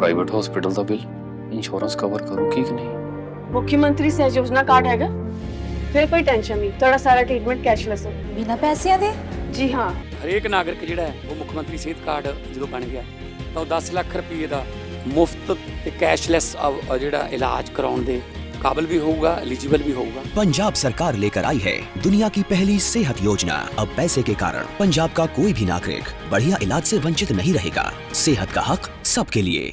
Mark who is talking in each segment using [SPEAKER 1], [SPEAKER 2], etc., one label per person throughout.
[SPEAKER 1] Private hospital ਦਾ bill insurance cover ਕਰੂਗੀ ਕਿ ਨਹੀਂ।
[SPEAKER 2] मुख्यमंत्री सहज योजना कार्ड हैगा, फिर कोई टेंशन नहीं, थोड़ा सारा ट्रीटमेंट कैशलेस है।
[SPEAKER 3] बिना पैसिਆਂ ਦੇ?
[SPEAKER 2] जी हाँ।
[SPEAKER 4] ਹਰੇਕ ਨਾਗਰਿਕ ਜਿਹੜਾ ਹੈ ਉਹ ਮੁੱਖ ਮੰਤਰੀ ਸਿਹਤ ਕਾਰਡ ਜਦੋਂ ਬਣ ਗਿਆ ਤਾਂ ਉਹ 10 ਲੱਖ ਰੁਪਏ ਦਾ ਮੁਫਤ ਤੇ ਕੈਸ਼ਲੈਸ ਜਿਹੜਾ ਇਲਾਜ ਕਰਾਉਣ ਦੇ काबिल भी होगा, एलिजिबल भी होगा।
[SPEAKER 5] पंजाब सरकार लेकर आई है दुनिया की पहली सेहत योजना। अब पैसे के कारण पंजाब का कोई भी नागरिक बढ़िया इलाज से वंचित नहीं रहेगा। सेहत का हक सबके लिए।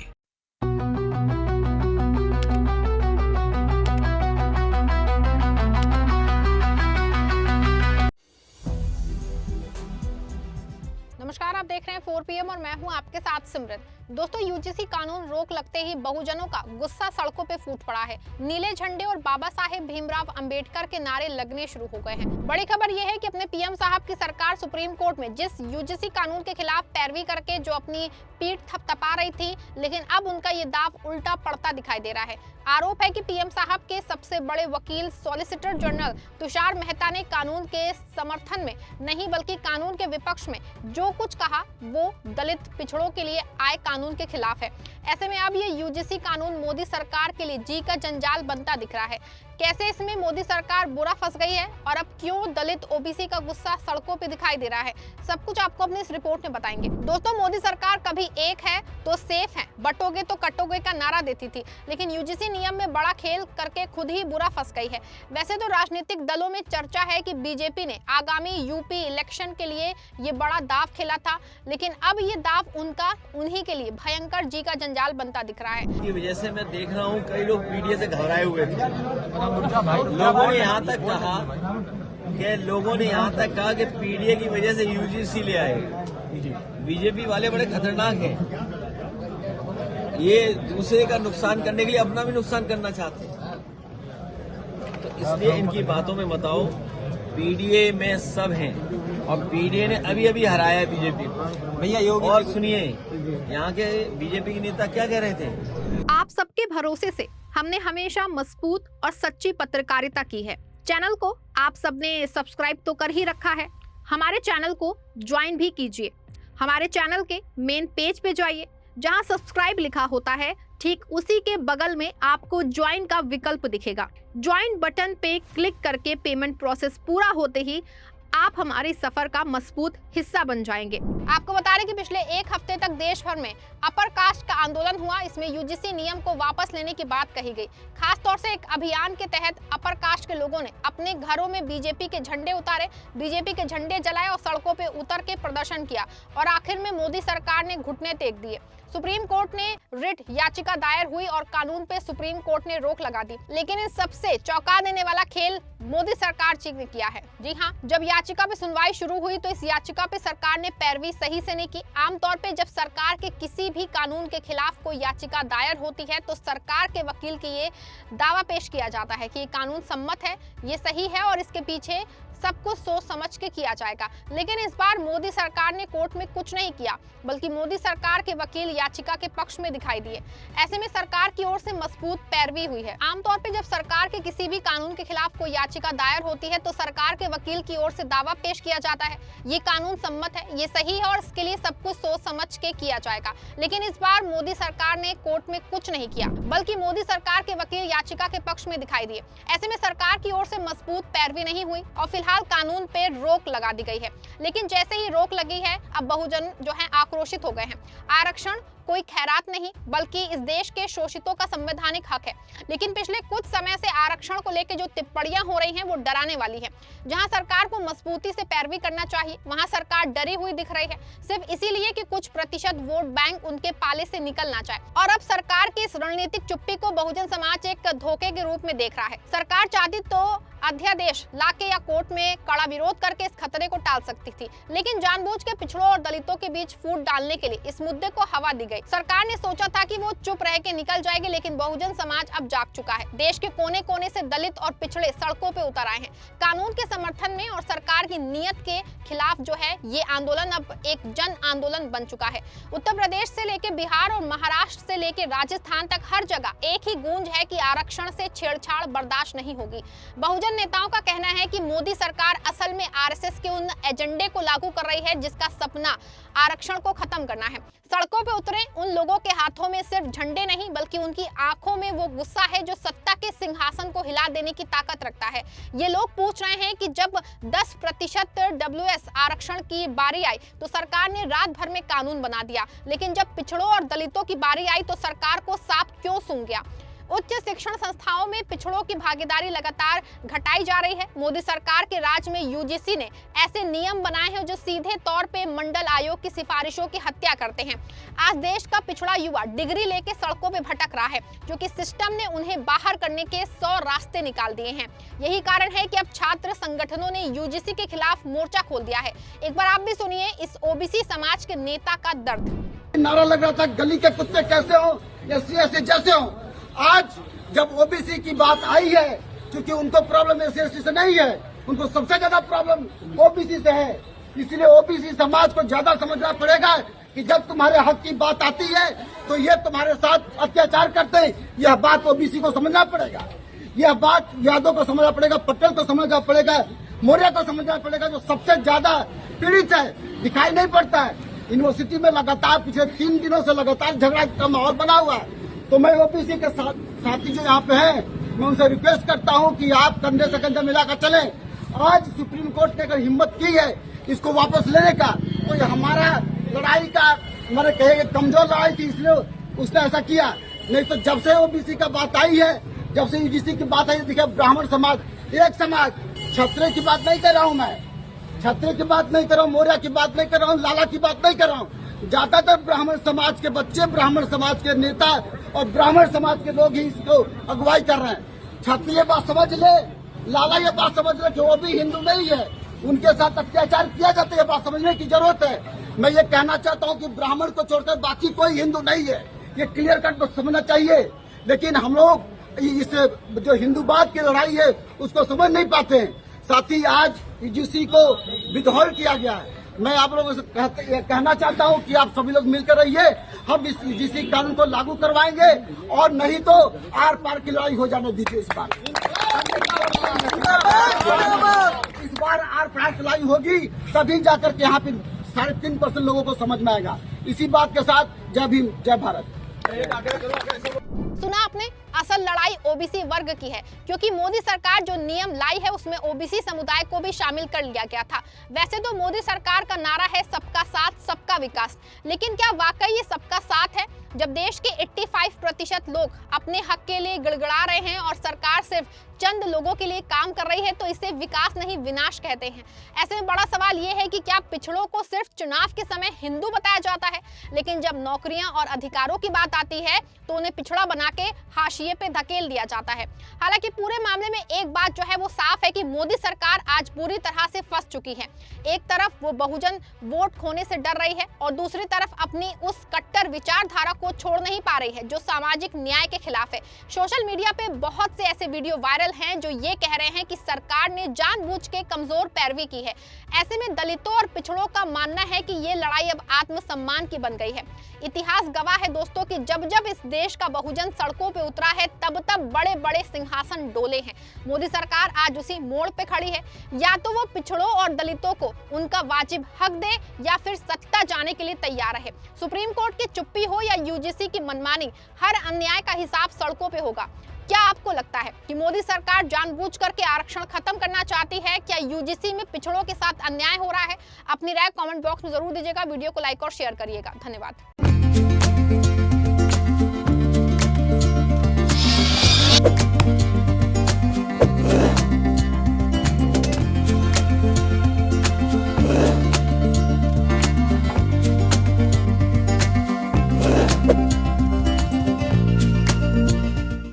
[SPEAKER 6] नमस्कार, आप देख रहे हैं 4 PM और मैं हूं आपके साथ सिमरन। दोस्तों, यूजीसी कानून रोक लगते ही बहुजनों का गुस्सा सड़कों पे फूट पड़ा है। नीले झंडे और बाबा साहेब भीमराव अंबेडकर के नारे लगने शुरू हो गए हैं। बड़ी खबर यह है कि अपने पीएम साहब की सरकार सुप्रीम कोर्ट में जिस यूजीसी कानून के खिलाफ पैरवी करके जो अपनी पीठ थपथपा रही थी, लेकिन अब उनका ये दाव उल्टा पड़ता दिखाई दे रहा है। आरोप है कि पीएम साहब के सबसे बड़े वकील सॉलिसिटर जनरल तुषार मेहता ने कानून के समर्थन में नहीं बल्कि कानून के विपक्ष में जो कुछ कहा वो दलित पिछड़ों के लिए आए कानून के खिलाफ है। ऐसे में अब ये यूजीसी कानून मोदी सरकार के लिए जी का जंजाल बनता दिख रहा है। कैसे इसमें मोदी सरकार बुरा फंस गई है और अब क्यों दलित ओबीसी का गुस्सा सड़कों पे दिखाई दे रहा है, सब कुछ आपको अपनी इस रिपोर्ट में बताएंगे। दोस्तों, मोदी सरकार कभी एक है तो सेफ है, बटोगे तो कटोगे का नारा देती थी, लेकिन यूजीसी नियम में बड़ा खेल करके खुद ही बुरा फंस गई है। वैसे तो राजनीतिक दलों में चर्चा है कि बीजेपी ने आगामी यूपी इलेक्शन के लिए ये बड़ा दाव खेला था, लेकिन अब ये दाव उन्हीं के लिए भयंकर जी का जंजाल बनता दिख रहा है।
[SPEAKER 7] की वजह से मैं देख रहा हूँ कई लोग पीडीए से घबराए हुए थे। लोगों ने यहाँ तक कहा कि पीडीए की वजह से यूजीसी ले आए। बीजेपी वाले बड़े खतरनाक हैं, ये दूसरे का नुकसान करने के लिए अपना भी नुकसान करना चाहते हैं। तो इसलिए इनकी बातों में मत आओ। पीडीए में सब हैं और पीडीए ने अभी अभी हराया है बीजेपी को। भैया योगी और सुनिए, यहाँ के बीजेपी के नेता क्या कह रहे थे।
[SPEAKER 6] आप सबके भरोसे से हमने हमेशा मजबूत और सच्ची पत्रकारिता की है। चैनल को आप सबने सब्सक्राइब तो कर ही रखा है, हमारे चैनल को ज्वाइन भी कीजिए। हमारे चैनल के मेन पेज पे जाइए, जहां सब्सक्राइब लिखा होता है ठीक उसी के बगल में आपको ज्वाइन का विकल्प दिखेगा। ज्वाइन बटन पे क्लिक करके पेमेंट प्रोसेस पूरा होते ही आप हमारे सफर का मजबूत हिस्सा बन जाएंगे। आपको बता रहे कि पिछले एक हफ्ते तक देश भर में अपर कास्ट का आंदोलन हुआ। इसमें यूजीसी नियम को वापस लेने की बात कही गई। खास तौर से एक अभियान के तहत अपर कास्ट के लोगों ने अपने घरों में बीजेपी के झंडे उतारे, बीजेपी के झंडे जलाए और सड़कों पे उतर के प्रदर्शन किया और आखिर में मोदी सरकार ने घुटने टेक दिए। सुप्रीम कोर्ट ने रिट याचिका दायर हुई और कानून पे सुप्रीम कोर्ट ने रोक लगा दी। लेकिन इन सबसे चौंका देने वाला खेल मोदी सरकार ने किया है। जी हाँ, जब याचिका पे सुनवाई शुरू हुई तो इस याचिका पे सरकार ने पैरवी सही से नहीं की। आमतौर पे जब सरकार के किसी भी कानून के खिलाफ कोई याचिका दायर होती है तो सरकार के वकील की ये दावा पेश किया जाता है कि ये कानून सम्मत है, ये सही है और इसके पीछे सब कुछ सोच समझ के किया जाएगा। लेकिन इस बार मोदी सरकार ने कोर्ट में कुछ नहीं किया, बल्कि मोदी सरकार के वकील याचिका के पक्ष में दिखाई दिए। ऐसे में सरकार की ओर से मजबूत पैरवी हुई है। आमतौर पे जब सरकार के किसी भी कानून के खिलाफ कोई याचिका दायर होती है तो सरकार के वकील की ओर से दावा पेश किया जाता है, ये कानून सम्मत है, ये सही है और इसके लिए सब कुछ सोच समझ के किया जाएगा। लेकिन इस बार मोदी सरकार ने कोर्ट में कुछ नहीं किया, बल्कि मोदी सरकार के वकील याचिका के पक्ष में दिखाई दिए। ऐसे में सरकार की ओर से मजबूत पैरवी नहीं हुई और फिलहाल कानून पे रोक लगा दी गई है। लेकिन जैसे ही रोक लगी है, अब बहुजन जो है आक्रोशित हो गए हैं। आरक्षण कोई खैरात नहीं, बल्कि इस देश के शोषितों का संवैधानिक हक है। लेकिन पिछले कुछ समय से आरक्षण को लेकर जो टिप्पणियां हो रही हैं वो डराने वाली हैं। जहां सरकार को मजबूती से पैरवी करना चाहिए, वहां सरकार डरी हुई दिख रही है, सिर्फ इसीलिए कि कुछ प्रतिशत वोट बैंक उनके पाले से निकल ना जाए। और अब सरकार की इस रणनीतिक चुप्पी को बहुजन समाज एक धोखे के रूप में देख रहा है। सरकार चाहती तो अध्यादेश लाके या कोर्ट में कड़ा विरोध करके इस खतरे को टाल सकती थी, लेकिन जानबूझ के पिछड़ों और दलितों के बीच फूट डालने के लिए इस मुद्दे को हवा दी गई। सरकार ने सोचा था कि वो चुप रह के निकल जाएगी, लेकिन बहुजन समाज अब जाग चुका है। देश के कोने कोने से दलित और पिछड़े सड़कों पे उतर आए हैं कानून के समर्थन में, और सरकार की नीयत के खिलाफ जो है ये आंदोलन अब एक जन आंदोलन बन चुका है। उत्तर प्रदेश से लेकर बिहार और महाराष्ट्र से लेकर राजस्थान तक हर जगह एक ही गूंज है कि आरक्षण से छेड़छाड़ बर्दाश्त नहीं होगी। बहुजन नेताओं का कहना है कि मोदी सरकार असल में आरएसएस के उन एजेंडे को लागू कर रही है जिसका सपना आरक्षण को खत्म करना है। सड़कों पे उतरे उन लोगों के हाथों में सिर्फ झंडे नहीं बल्कि उनकी आंखों में वो गुस्सा है जो सत्ता के सिंहासन को हिला देने की ताकत रखता है। ये लोग पूछ रहे हैं कि जब 10% WS आरक्षण की बारी आई तो सरकार ने रात भर में कानून बना दिया, लेकिन जब पिछड़ों और दलितों की बारी आई तो सरकार को सांप क्यों सूंघ गया। उच्च शिक्षण संस्थाओं में पिछड़ों की भागीदारी लगातार घटाई जा रही है। मोदी सरकार के राज में UGC ने ऐसे नियम बनाए हैं जो सीधे तौर पे मंडल आयोग की सिफारिशों की हत्या करते हैं। आज देश का पिछड़ा युवा डिग्री लेके सड़कों पे भटक रहा है, क्योंकि सिस्टम ने उन्हें बाहर करने के 100 रास्ते निकाल दिए हैं। यही कारण है कि अब छात्र संगठनों ने UGC के खिलाफ मोर्चा खोल दिया है। एक बार आप भी सुनिए इस OBC समाज के नेता का दर्द।
[SPEAKER 3] नारा लग रहा था गली के कुत्ते कैसे हो, SC जैसे हो। आज जब OBC की बात आई है, क्योंकि उनको प्रॉब्लम SC से नहीं है, उनको सबसे ज्यादा प्रॉब्लम OBC से है, इसलिए OBC समाज को ज्यादा समझना पड़ेगा कि जब तुम्हारे हक की बात आती है तो ये तुम्हारे साथ अत्याचार करते हैं। यह बात OBC को समझना पड़ेगा, यह बात यादव को समझना पड़ेगा, पटेल को समझना पड़ेगा, मौर्य को समझना पड़ेगा, जो सबसे ज्यादा पीड़ित है, दिखाई नहीं पड़ता है। यूनिवर्सिटी में लगातार पिछले 3 दिनों से लगातार झगड़ा का माहौल बना हुआ है। तो मैं OBC के साथी जो यहाँ पे हैं, मैं उनसे रिक्वेस्ट करता हूँ कि आप कंधे से कंधा मिलाकर चलें। आज सुप्रीम कोर्ट ने अगर हिम्मत की है इसको वापस लेने का, तो ये हमारा लड़ाई का हमारे कहे कमजोर लड़ाई थी, इसलिए उसने ऐसा किया। नहीं तो जब से OBC का बात आई है, जब से UGC की बात आई, देखिए ब्राह्मण समाज एक समाज, क्षत्रिय की बात नहीं कर रहा हूँ मैं, क्षत्रिय की बात नहीं कर रहा हूँ, मौर्य की बात नहीं कर रहा हूँ, लाला की बात नहीं कर रहा हूँ। ज्यादातर ब्राह्मण समाज के बच्चे, ब्राह्मण समाज के नेता और ब्राह्मण समाज के लोग ही इसको अगुवाई कर रहे हैं। क्षत्रिय बात समझ ले, लाला ये बात समझ ले कि वो भी हिंदू नहीं है, उनके साथ अत्याचार किया जाता है, ये बात समझने की जरूरत है। मैं ये कहना चाहता हूँ कि ब्राह्मण को छोड़कर बाकी कोई हिंदू नहीं है, ये क्लियर कट समझना चाहिए। लेकिन हम लोग इस जो हिंदूवाद की लड़ाई है उसको समझ नहीं पाते हैं। साथ ही आज UGC को विड्रॉल किया गया है। मैं आप लोगों से कहना चाहता हूं कि आप सभी लोग मिलकर रहिए, हम इस UGC कानून को लागू करवाएंगे, और नहीं तो आर पार की लड़ाई हो जाने दीजिए। इस बार आर पार की लड़ाई होगी, तभी जाकर के यहाँ पे 3.5% लोगों को समझ में आएगा। इसी बात के साथ जय भीम, जय भारत।
[SPEAKER 6] सुना आपने, असल लड़ाई OBC वर्ग की है, क्योंकि मोदी सरकार जो नियम लाई है उसमें OBC समुदाय को भी शामिल कर लिया गया था। वैसे तो मोदी सरकार का नारा है सबका साथ सबका विकास, लेकिन क्या वाकई ये सबका साथ है? जब देश के 85% लोग अपने हक के लिए गिड़गिड़ा रहे हैं और सरकार सिर्फ चंद लोगों के लिए काम कर रही है, तो इसे विकास नहीं विनाश कहते हैं। ऐसे में बड़ा सवाल ये है कि क्या पिछड़ों को सिर्फ चुनाव के समय हिंदू बताया जाता है, लेकिन जब नौकरियां और अधिकारों की बात आती है तो उन्हें पिछड़ा बना के हाशिए पे धकेल दिया जाता है। हालांकि पूरे मामले में एक बात जो है वो साफ है कि मोदी सरकार आज पूरी तरह से फंस चुकी है। एक तरफ वो बहुजन वोट खोने से डर रही है और दूसरी तरफ अपनी उस कट्टर विचारधारा को छोड़ नहीं पा रही है जो सामाजिक न्याय के खिलाफ है। सोशल मीडिया पे बहुत से ऐसे वीडियो वायरल हैं जो ये कह रहे हैं कि सरकार ने जानबूझ के कमजोर पैरवी की है। ऐसे में दलितों और पिछड़ों का मानना है कि ये लड़ाई अब आत्मसम्मान की बन गई है। इतिहास गवाह है दोस्तों कि जब जब इस देश का बहुजन सड़कों पे उतरा है तब तब बड़े बड़े सिंहासन डोले हैं। मोदी सरकार आज उसी मोड़ पे खड़ी है। या तो वो पिछड़ों और दलितों को उनका वाजिब हक दे या फिर सत्ता जाने के लिए तैयार है। सुप्रीम कोर्ट की चुप्पी हो या UGC की मनमानी, हर अन्याय का हिसाब सड़कों पे होगा। क्या आपको लगता है कि मोदी सरकार जानबूझ करके आरक्षण खत्म करना चाहती है? क्या UGC में पिछड़ों के साथ अन्याय हो रहा है? अपनी राय कमेंट बॉक्स में जरूर दीजिएगा। वीडियो को लाइक और शेयर करिएगा। धन्यवाद।